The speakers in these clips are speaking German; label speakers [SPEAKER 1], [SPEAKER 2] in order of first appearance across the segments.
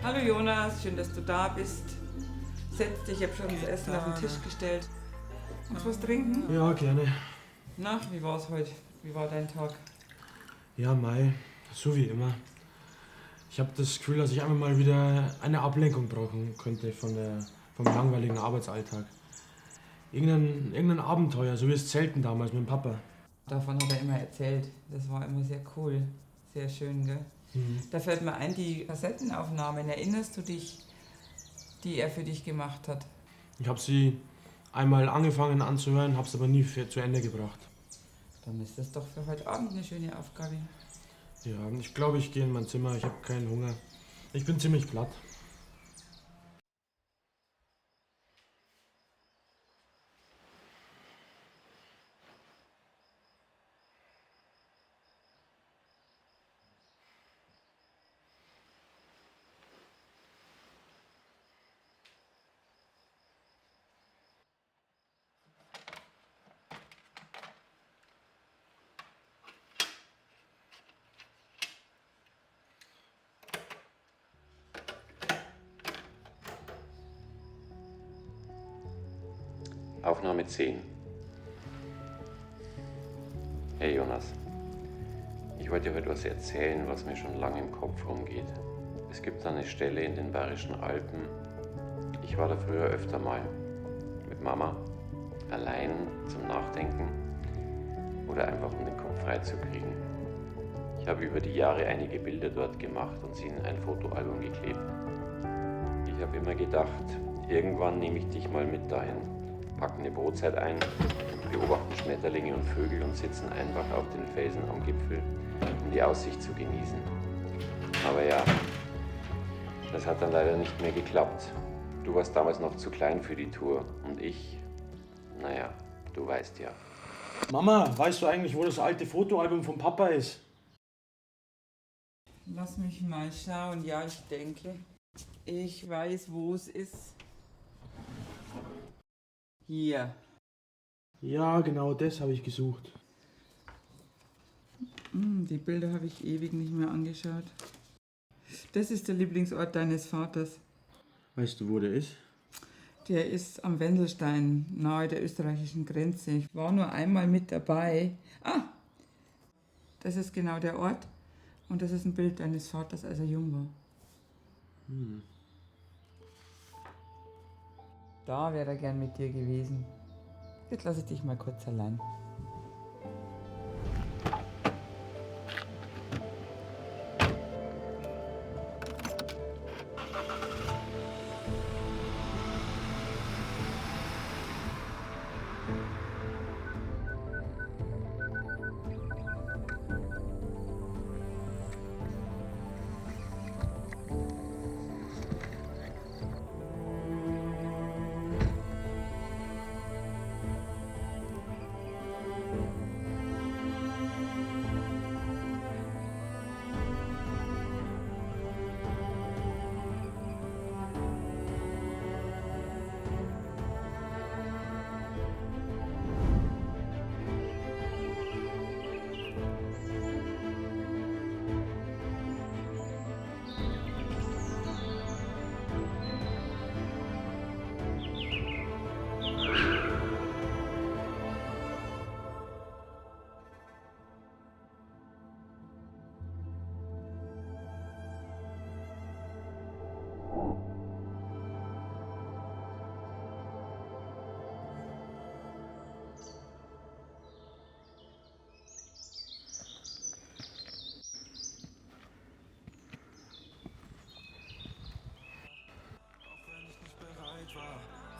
[SPEAKER 1] Hallo Jonas, schön, dass du da bist. Setz dich, ich habe schon das Essen auf den Tisch gestellt. Magst du was trinken?
[SPEAKER 2] Ja, gerne.
[SPEAKER 1] Na, wie war's heute? Wie war dein Tag?
[SPEAKER 2] Ja, Mai, so wie immer. Ich habe das Gefühl, dass ich einmal mal wieder eine Ablenkung brauchen könnte vom langweiligen Arbeitsalltag. Irgendein Abenteuer, so wie das Zelten damals mit dem Papa.
[SPEAKER 1] Davon hat er immer erzählt. Das war immer sehr cool. Sehr schön, gell? Da fällt mir ein, die Kassettenaufnahmen. Erinnerst du dich, die er für dich gemacht hat?
[SPEAKER 2] Ich habe sie einmal angefangen anzuhören, habe es aber nie zu Ende gebracht.
[SPEAKER 1] Dann ist das doch für heute Abend eine schöne Aufgabe.
[SPEAKER 2] Ja, ich glaube, ich gehe in mein Zimmer, ich habe keinen Hunger. Ich bin ziemlich platt.
[SPEAKER 3] Aufnahme 10. Hey Jonas, ich wollte dir heute was erzählen, was mir schon lange im Kopf rumgeht. Es gibt da eine Stelle in den Bayerischen Alpen. Ich war da früher öfter mal. Mit Mama, allein zum Nachdenken oder einfach um den Kopf freizukriegen. Ich habe über die Jahre einige Bilder dort gemacht und sie in ein Fotoalbum geklebt. Ich habe immer gedacht, irgendwann nehme ich dich mal mit dahin. Packen eine Brotzeit ein, beobachten Schmetterlinge und Vögel und sitzen einfach auf den Felsen am Gipfel, um die Aussicht zu genießen. Aber ja, das hat dann leider nicht mehr geklappt. Du warst damals noch zu klein für die Tour und ich, naja, du weißt ja.
[SPEAKER 2] Mama, weißt du eigentlich, wo das alte Fotoalbum vom Papa ist?
[SPEAKER 1] Lass mich mal schauen. Ja, ich denke, ich weiß, wo es ist. Hier.
[SPEAKER 2] Ja, genau das habe ich gesucht.
[SPEAKER 1] Die Bilder habe ich ewig nicht mehr angeschaut. Das ist der Lieblingsort deines Vaters.
[SPEAKER 2] Weißt du, wo der ist?
[SPEAKER 1] Der ist am Wendelstein, nahe der österreichischen Grenze. Ich war nur einmal mit dabei. Ah, das ist genau der Ort. Und das ist ein Bild deines Vaters, als er jung war. Da wäre er gern mit dir gewesen. Jetzt lasse ich dich mal kurz allein.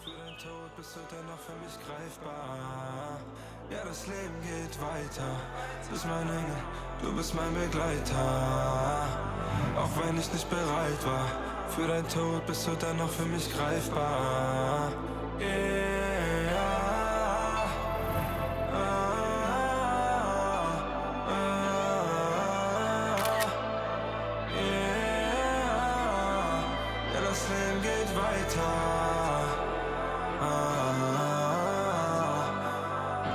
[SPEAKER 4] Für deinen Tod bist du dennoch für mich greifbar. Ja, das Leben geht weiter. Du bist mein Engel, du bist mein Begleiter. Auch wenn ich nicht bereit war, für deinen Tod bist du dennoch für mich greifbar. Ja, das Leben geht weiter.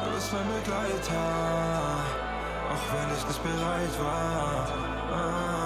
[SPEAKER 4] Du bist mein Begleiter, auch wenn ich nicht bereit war.